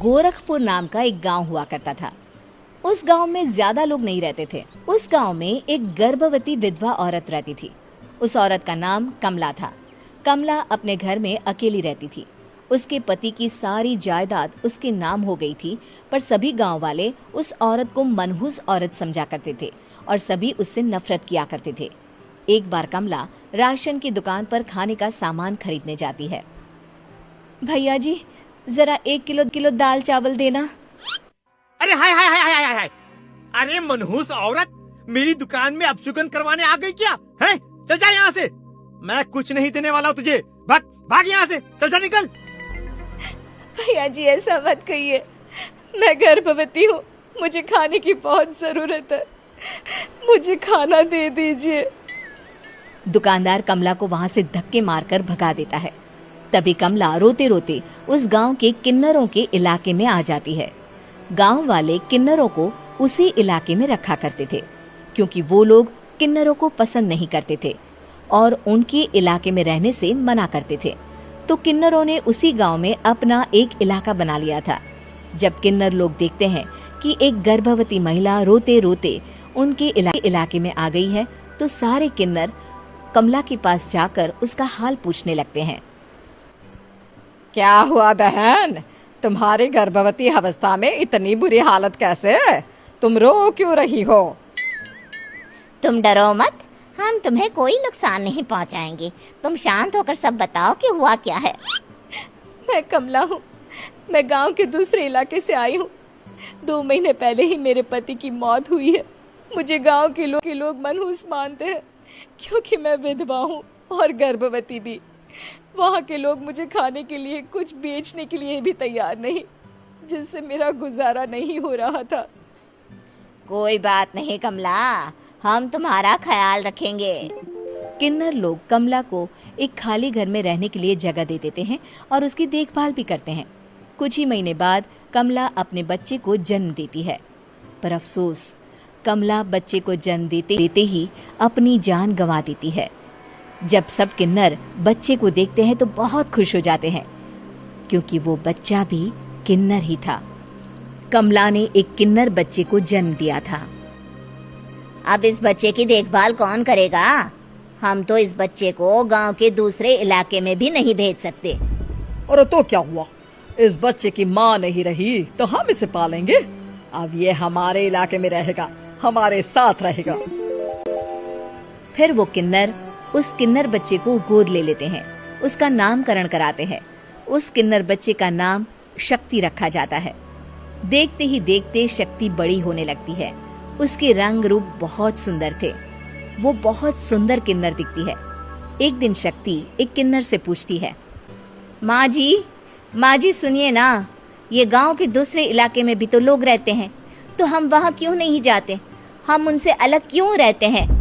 गोरखपुर नाम का एक गांव हुआ करता था। उस गांव में ज्यादा लोग नहीं रहते थे। उस गांव में एक गर्भवती विधवा औरत रहती थी। उस औरत का नाम कमला था। कमला अपने घर में अकेली रहती थी। उसके पति की सारी जायदाद उसके नाम हो गई थी, पर सभी गांव वाले उस औरत को मनहूस औरत समझा करते थे और सभी उससे नफरत किया करते थे। एक बार कमला राशन की दुकान पर खाने का सामान खरीदने जाती है। भैया जी, जरा 1 किलो दाल चावल देना। अरे हाय हाय हाय हाय हाय हाय! अरे मनहूस औरत, मेरी दुकान में अपशुगन करवाने आ गई क्या? हैं? चल जा यहाँ से, मैं कुछ नहीं देने वाला हूँ तुझे। भाग भाग यहाँ से, चल जा निकल। भैया जी, ऐसा मत कहिए, मैं गर्भवती हूँ, मुझे खाने की बहुत जरूरत है, मुझे खाना दे दीजिए। दुकानदार कमला को वहाँ से धक्के मारकर भगा देता है। तभी कमला रोते रोते उस गांव के किन्नरों के इलाके में आ जाती है। गांव वाले किन्नरों को उसी इलाके में रखा करते थे, क्योंकि वो लोग किन्नरों को पसंद नहीं करते थे और उनके इलाके में रहने से मना करते थे। तो किन्नरों ने उसी गांव में अपना एक इलाका बना लिया था। जब किन्नर लोग देखते हैं कि एक गर्भवती महिला रोते रोते उनके इलाके में आ गई है, तो सारे किन्नर कमला के पास जाकर उसका हाल पूछने लगते हैं। क्या हुआ बहन, तुम्हारी गर्भवती अवस्था में इतनी बुरी हालत कैसे? तुम रो क्यों रही हो? तुम डरो मत, हम तुम्हें कोई नुकसान नहीं पहुंचाएंगे। तुम शांत होकर सब बताओ कि हुआ क्या है। मैं कमला हूँ, मैं गांव के दूसरे इलाके से आई हूँ। 2 महीने पहले ही मेरे पति की मौत हुई है। मुझे गांव के लोग मनहूस मानते हैं, क्योंकि मैं विधवा हूँ और गर्भवती भी। वहाँ के लोग मुझे खाने के लिए कुछ बेचने के लिए भी तैयार नहीं, जिससे मेरा गुजारा नहीं हो रहा था। कोई बात नहीं कमला, हम तुम्हारा ख्याल रखेंगे। किन्नर लोग कमला को एक खाली घर में रहने के लिए जगह दे देते हैं और उसकी देखभाल भी करते हैं। कुछ ही महीने बाद कमला अपने बच्चे को जन्म देती है, पर अफसोस, कमला बच्चे को जन्म देते ही अपनी जान गंवा देती है। जब सब किन्नर बच्चे को देखते हैं तो बहुत खुश हो जाते हैं, क्योंकि वो बच्चा भी किन्नर ही था। कमला ने एक किन्नर बच्चे को जन्म दिया था। अब इस बच्चे की देखभाल कौन करेगा? हम तो इस बच्चे को गांव के दूसरे इलाके में भी नहीं भेज सकते। और तो क्या हुआ, इस बच्चे की माँ नहीं रही तो हम इसे पालेंगे। अब ये हमारे इलाके में रहेगा, हमारे साथ रहेगा। फिर वो किन्नर उस किन्नर बच्चे को गोद ले लेते हैं, उसका नामकरण कराते हैं। उस किन्नर बच्चे का नाम शक्ति रखा जाता है। देखते ही देखते शक्ति बड़ी होने लगती है। उसके रंग रूप बहुत सुंदर थे। वो बहुत सुंदर किन्नर दिखती है। एक दिन शक्ति एक किन्नर से पूछती है, माँ जी सुनिए ना, ये गांव के दूसरे इलाके में भी तो लोग रहते हैं, तो हम वहाँ क्यों नहीं जाते? हम उनसे अलग क्यों रहते हैं?